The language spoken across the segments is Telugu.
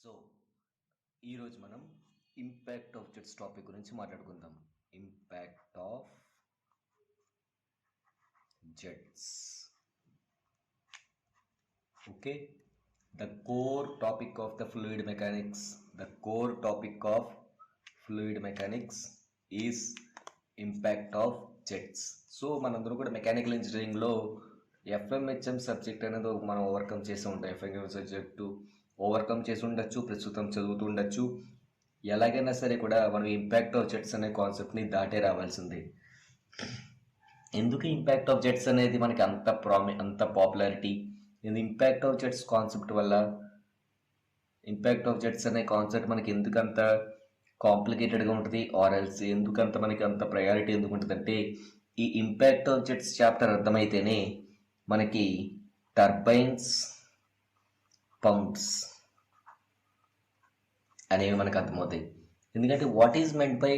సో ఈరోజు మనం ఇంపాక్ట్ ఆఫ్ జెట్స్ టాపిక్ గురించి మాట్లాడుకుందాం. Impact of jets. Okay, the core topic of the fluid mechanics, the core topic of fluid mechanics is impact of jets. So మనందరూ కూడా మెకానికల్ ఇంజనీరింగ్లో ఎఫ్ఎంహెచ్ఎం సబ్జెక్ట్ అనేది మనం ఓవర్కమ్ చేసి ఉంటాం. ఎఫ్ఎంహెచ్ఎం సబ్జెక్టు ఓవర్కమ్ చేసి ఉండొచ్చు, ప్రస్తుతం చదువుతూ ఉండొచ్చు. ఎలాగైనా సరే కూడా మనం ఇంపాక్ట్ ఆఫ్ జెట్స్ అనే కాన్సెప్ట్ని దాటే రావాల్సిందే. ఎందుకు ఇంపాక్ట్ ఆఫ్ జెట్స్ అనేది మనకి అంత పాపులారిటీ? ఇది ఇంపాక్ట్ ఆఫ్ జెట్స్ కాన్సెప్ట్ వల్ల, ఇంపాక్ట్ ఆఫ్ జెట్స్ అనే కాన్సెప్ట్ మనకి ఎందుకు అంత కాంప్లికేటెడ్గా ఉంటుంది, ఆర్ఎల్స్ ఎందుకంత మనకి అంత ప్రయారిటీ ఎందుకు ఉంటుంది అంటే, ఈ ఇంపాక్ట్ ఆఫ్ జెట్స్ చాప్టర్ అర్థమైతేనే మనకి టర్బైన్స్, పంప్స్ అనేవి మనకు అర్థమవుతాయి. ఎందుకంటే what is meant by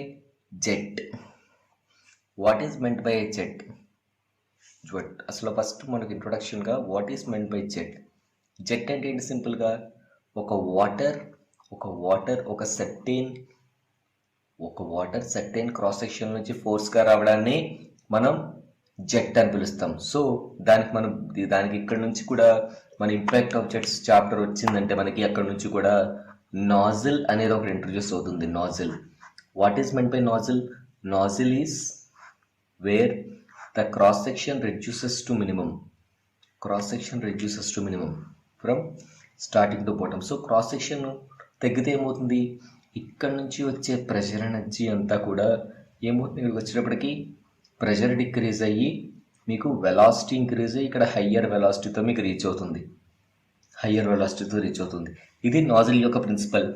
jet, what is meant by jet అసలు ఫస్ట్ మనకి ఇంట్రొడక్షన్గా what is meant by jet. Jet అంటే ఏంటి? సింపుల్గా ఒక వాటర్ సర్టెన్ క్రాస్ సెక్షన్ నుంచి ఫోర్స్గా రావడాన్ని మనం జెట్ అని పిలుస్తాం. సో దానికి ఇక్కడ నుంచి కూడా మన ఇంపాక్ట్ ఆఫ్ జెట్స్ చాప్టర్ వచ్చిందంటే మనకి అక్కడ నుంచి కూడా నాజిల్ అనేది ఒకటి ఇంట్రొడ్యూస్ అవుతుంది. Nozzle, what is meant by nozzle? Nozzle is where the cross section reduces to minimum from starting to bottom. So cross section తగ్గితే ఏమవుతుంది? ఇక్కడ నుంచి వచ్చే ప్రెషర్ ఎనర్జీ అంతా కూడా ఏమవుతుంది? ఇక్కడికి వచ్చేటప్పటికి ప్రెషర్ డిక్రీజ్ అయ్యి మీకు వెలాసిటీ ఇంక్రీజ్ అయ్యి ఇక్కడ హయ్యర్ వెలాసిటీతో మీకు రీచ్ అవుతుంది. ఇది నాజిల్ యొక్క ప్రిన్సిపల్.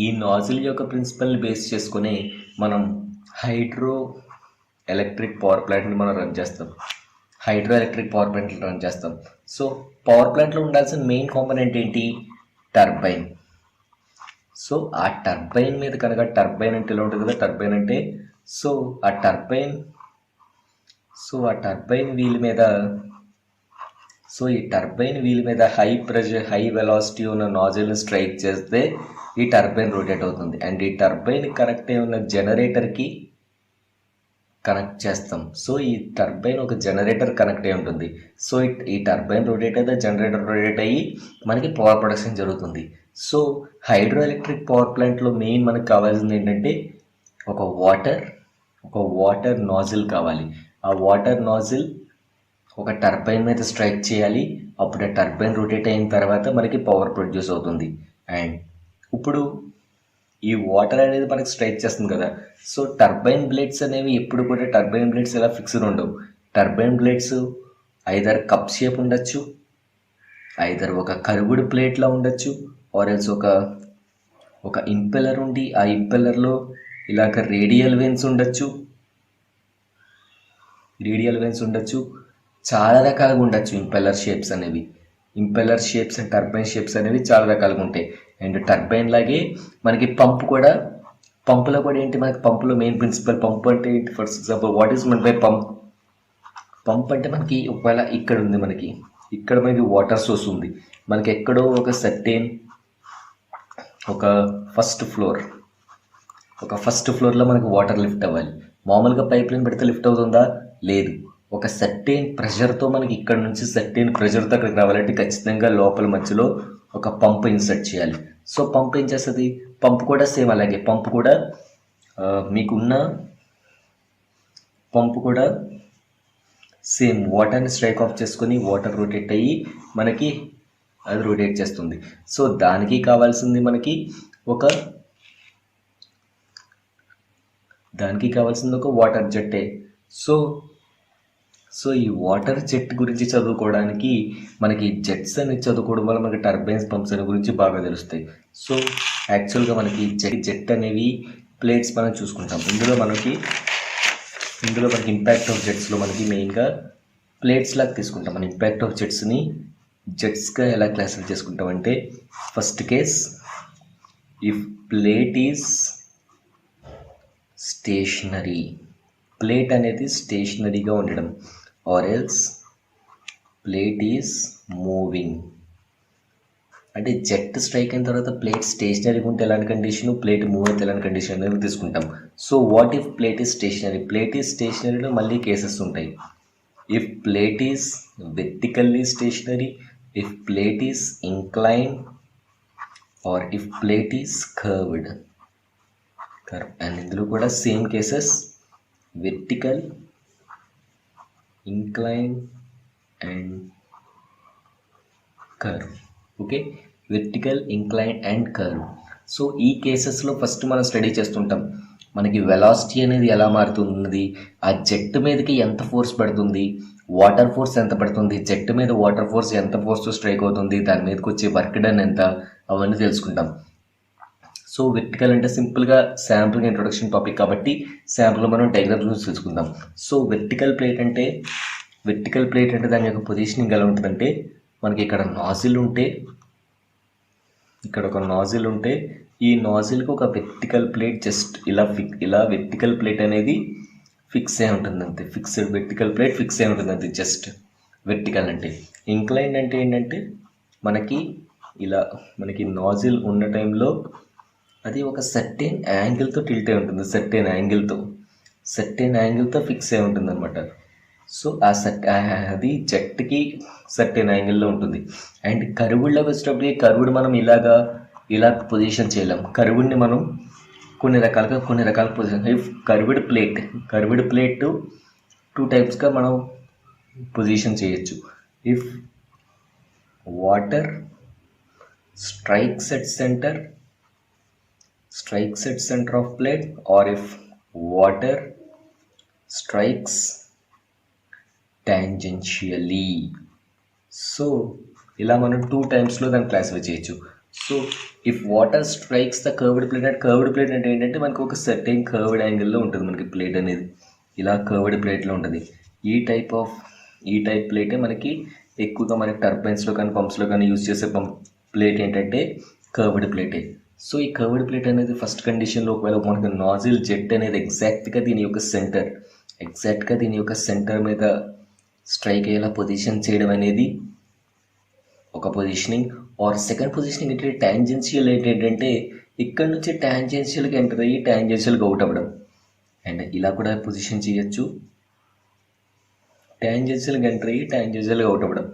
ఈ నాజిల్ యొక్క ప్రిన్సిపల్ బేస్ చేసుకొని మనం హైడ్రో ఎలక్ట్రిక్ పవర్ ప్లాంట్ని మనం రన్ చేస్తాం. సో పవర్ ప్లాంట్లో ఉండాల్సిన మెయిన్ కాంపోనెంట్ ఏంటి? టర్బైన్. సో ఆ టర్బైన్ మీద కనుక, టర్బైన్ అంటే ఎలా ఉంటుంది కదా, టర్బైన్ అంటే ఆ టర్బైన్ వీల్ మీద హై ప్రెషర్, హై వెలాసిటీ ఉన్న నాజిల్ని స్ట్రైక్ చేస్తే ఈ టర్బైన్ రొటేట్ అవుతుంది. అండ్ ఈ టర్బైన్ కనెక్ట్ అయి ఉన్న జనరేటర్కి కనెక్ట్ చేస్తాం. సో ఈ టర్బైన్ ఒక జనరేటర్ కనెక్ట్ అయి ఉంటుంది. సో ఈ టర్బైన్ రొటేట్ అయితే జనరేటర్ రొటేట్ అయ్యి మనకి పవర్ ప్రొడక్షన్ జరుగుతుంది. సో హైడ్రో ఎలక్ట్రిక్ పవర్ ప్లాంట్లో మెయిన్ మనకు కావాల్సింది ఏంటంటే ఒక వాటర్ నాజిల్ కావాలి. ఆ వాటర్ నాజిల్ ఒక టర్బైన్ మీద స్ట్రైక్ చేయాలి. అప్పుడు ఆ టర్బైన్ రొటేట్ అయిన తర్వాత మనకి పవర్ ప్రొడ్యూస్ అవుతుంది. అండ్ ఇప్పుడు ఈ వాటర్ అనేది మనకి స్ట్రైక్ చేస్తుంది కదా. సో టర్బైన్ బ్లేడ్స్ అనేవి ఎప్పుడు కూడా టర్బైన్ బ్లేడ్స్ ఎలా ఫిక్స్డ్ ఉండవు. Turbine blades either cup shape ఉండొచ్చు, ఐదర్ ఒక కర్వ్డ్ ప్లేట్లా ఉండొచ్చు, ఆర్ ఎల్స్ ఒక ఇంపెల్లర్ ఉండి ఆ ఇంపెల్లర్లో ఇలాగ రేడియల్ వెన్స్ ఉండొచ్చు, చాలా రకాలుగా ఉండొచ్చు impeller shapes and turbine shapes అనేవి చాలా రకాలుగా ఉంటాయి. అండ్ టర్బైన్ లాగే మనకి పంపులో కూడా ఏంటి, మనకి పంపులో మెయిన్ ప్రిన్సిపల్ పంప్ అంటే ఏంటి? For example what is meant by pump అంటే మనకి ఒకవేళ ఇక్కడ మనకి వాటర్ సోర్స్ ఉంది, మనకి ఎక్కడో ఒక ఫస్ట్ ఫ్లోర్లో మనకి వాటర్ లిఫ్ట్ అవ్వాలి. మామూలుగా పైప్ లైన్ పెడితే లిఫ్ట్ అవుతుందా? లేదు. ఒక సర్టెన్ ప్రెషర్తో మనకి ఇక్కడ నుంచి సర్టెన్ ప్రెషర్తో అక్కడికి రావాలంటే ఖచ్చితంగా లోపల మధ్యలో ఒక పంప్ ఇన్సర్ట్ చేయాలి. సో పంప్ ఏం చేస్తుంది? పంప్ కూడా సేమ్ అలాగే. పంప్ కూడా సేమ్ వాటర్ని స్ట్రైక్ ఆఫ్ చేసుకొని వాటర్ రొటేట్ అయ్యి మనకి అది రొటేట్ చేస్తుంది. సో దానికి కావాల్సింది మనకి ఒక వాటర్ జెట్టే. సో ఈ వాటర్ జెట్ గురించి చదువుకోవడానికి మనకి జెట్స్ అని చదువుకోవడం వల్ల మనకి టర్బైన్స్, పంప్స్ అనే గురించి బాగా తెలుస్తాయి. సో యాక్చువల్గా మనకి జెట్ అనేవి ప్లేట్స్ మనం చూసుకుంటాం. ఇందులో మనకి ఇంపాక్ట్ ఆఫ్ జెట్స్లో మనకి మెయిన్గా ప్లేట్స్ లాగా తీసుకుంటాం. మన ఇంపాక్ట్ ఆఫ్ జెట్స్గా ఎలా క్లాసిఫై చేసుకుంటామంటే, first case if plate is stationary, plate అనేది స్టేషనరీగా ఉండడం, or else plate is moving. అంటే జెట్ స్ట్రైక్ అయిన తర్వాత ప్లేట్ స్టేషనరీగా ఉంటే ఎలాంటి కండిషన్, ప్లేట్ మూవ్ అయితే ఎలాంటి కండిషన్ అనేది తీసుకుంటాం. So what if plate is stationary? Plate is స్టేషనరీలో మళ్ళీ కేసెస్ ఉంటాయి. If plate is vertically stationary, if plate is incline, or if plate is curved. And ఇందులో కూడా same cases, vertical, incline and curve. Okay, vertical, incline and curve. So ఈ కేసెస్లో ఫస్ట్ మనం స్టడీ చేస్తుంటాం మనకి వెలాసిటీ అనేది ఎలా మారుతున్నది, ఆ జెట్ మీదకి ఎంత ఫోర్స్ పడుతుంది, వాటర్ ఫోర్స్ ఎంత పడుతుంది, జెట్ మీద వాటర్ ఫోర్స్ ఎంత ఫోర్స్ స్ట్రైక్ అవుతుంది, దాని మీదకి వచ్చే వర్క్ డన్ ఎంత, అవన్నీ తెలుసుకుంటాం. సో వెర్టికల్ అంటే సింపుల్గా శాంపుల్ ఇంట్రొడక్షన్ టాపిక్ కాబట్టి శాంపుల్ మనం డయాగ్రామ్ గురించి తెలుసుకుందాం. సో వెర్టికల్ ప్లేట్ అంటే దాని యొక్క పొజిషనింగ్ ఎలా ఉంటుందంటే, మనకి ఇక్కడ నాజిల్ ఉంటే, ఇక్కడ ఒక నాజిల్ ఉంటే, ఈ నాజిల్కి ఒక వెర్టికల్ ప్లేట్ జస్ట్ ఇలా వెర్టికల్ ప్లేట్ అనేది ఫిక్స్ అయి ఉంటుంది అంతే. ఫిక్స్డ్ వెర్టికల్ ప్లేట్ ఫిక్స్ అయి ఉంటుంది అంతే, జస్ట్ వెర్టికల్ అంటే. ఇంక్లైన్ అంటే ఏంటంటే మనకి నాజిల్ ఉన్న టైంలో అది ఒక సర్టెన్ యాంగిల్తో టిల్ట్ అయి ఉంటుంది, సర్టెన్ యాంగిల్తో ఫిక్స్ అయి ఉంటుంది అనమాట. సో అది జెట్కి సర్టెన్ యాంగిల్లో ఉంటుంది. అండ్ కర్వుడ్లోకి వచ్చేటప్పటికి కర్వుడ్ మనం ఇలా పొజిషన్ చేయలేం. కర్వుడ్ని మనం కొన్ని రకాల position, if curved plate two టైప్స్గా మనం పొజిషన్ చేయొచ్చు. If water strikes at center of plate, or if water strikes tangentially. So ఇలా మనం టూ టైమ్స్లో దాన్ని క్లాసిఫై చేయొచ్చు. So if water strikes the curved plate అంటే ఏంటంటే మనకు ఒక సర్టెన్ కర్వ్డ్ యాంగిల్లో ఉంటుంది మనకి ప్లేట్ అనేది, ఇలా కర్వ్డ్ ప్లేట్లో ఉంటుంది. ఈ టైప్ ప్లేటే మనకి ఎక్కువగా మనకి టర్బైన్స్లో కానీ పంప్స్లో కానీ యూజ్ చేసే ప్లేట్ ఏంటంటే కర్వ్డ్ ప్లేటే. సో ఈ కర్వ్డ్ ప్లేట్ అనేది ఫస్ట్ కండిషన్లో ఒకవేళ మనకి నాజిల్ జెట్ అనేది ఎగ్జాక్ట్గా దీని యొక్క సెంటర్ మీద స్ట్రైక్ అయ్యేలా పొజిషన్ చేయడం అనేది ఒక పొజిషనింగ్. ఆర్ సెకండ్ పొజిషనింగ్ ఏంటంటే ట్యాంజెన్షియల్ ఏంటంటే ఇక్కడ నుంచి ట్యాంజెన్షియల్కి ఎంటర్ అయ్యి ట్యాంజెన్షియల్కి అవుట్ అవ్వడం. అండ్ ఇలా కూడా పొజిషన్ చేయొచ్చు, ట్యాంజెన్షియల్కి ఎంటర్ అయ్యి ట్యాంజెన్షియల్గా అవుట్ అవ్వడం.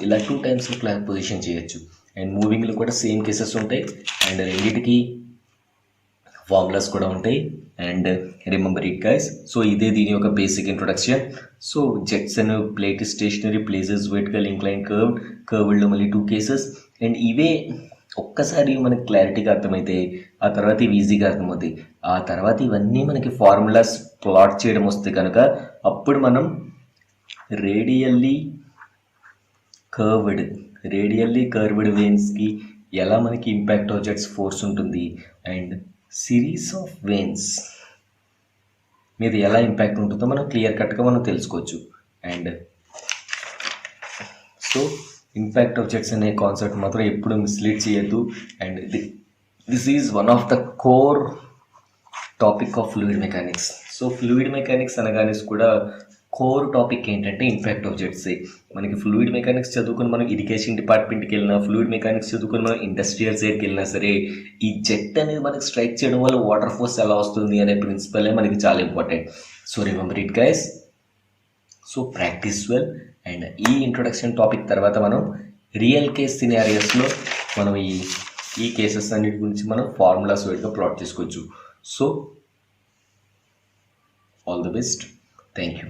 ఇలా టూ టైమ్స్ పొజిషన్ చేయొచ్చు. అండ్ మూవింగ్లో కూడా సేమ్ కేసెస్ ఉంటాయి. అండ్ రెండింటికి ఫార్ములాస్ కూడా ఉంటాయి. And remember it guys. So ఇదే దీని యొక్క basic introduction. So jets and plate stationary, places vertical, incline, కర్వ్డ్లో మళ్ళీ టూ కేసెస్. అండ్ ఇవే ఒక్కసారి మనకి క్లారిటీగా అర్థమైతే ఆ తర్వాత ఇవి ఈజీగా అర్థమవుతాయి. ఆ తర్వాత ఇవన్నీ మనకి ఫార్ములాస్ ప్లాట్ చేయడం వస్తే కనుక అప్పుడు మనం రేడియల్లీ కర్వ్డ్ వెయిన్స్కి ఎలా మనకి ఇంపాక్ట్ ఆఫ్ జెట్స్ ఫోర్స్ ఉంటుంది, అండ్ సిరీస్ ఆఫ్ వెయిన్స్ మీద ఎలా ఇంపాక్ట్ ఉంటుందో మనం క్లియర్ కట్గా మనం తెలుసుకోవచ్చు. And so impact of jets అనే కాన్సెప్ట్ మాత్రం ఎప్పుడు మిస్లీడ్ చేయొద్దు. And this is one of the core topic of fluid mechanics. So fluid mechanics అనగానే కూడా కోర్ టాపిక్ ఏంటంటే ఇంపాక్ట్ ఆఫ్ జెట్స్. మనకి ఫ్లూయిడ్ మెకానిక్స్ చదువుకుని మనం ఇరిగేషన్ డిపార్ట్మెంట్కి వెళ్ళినా, ఫ్లూయిడ్ మెకానిక్స్ చదువుకుని మనం ఇండస్ట్రియల్ సైడ్కి వెళ్ళినా సరే, ఈ జెట్ అనేది మనకి స్ట్రైక్ చేయడం వల్ల వాటర్ ఫోర్స్ ఎలా వస్తుంది అనే ప్రిన్సిపలే మనకి చాలా important. So remember it guys. So practice well. And ఈ ఇంట్రొడక్షన్ టాపిక్ తర్వాత మనం రియల్ కేస్ సినారియోస్లో మనం ఈ కేసెస్ అన్నిటి గురించి మనం ఫార్ములాస్ వైడ్గా ప్లాట్ చేసుకోవచ్చు. So all the best. Thank you.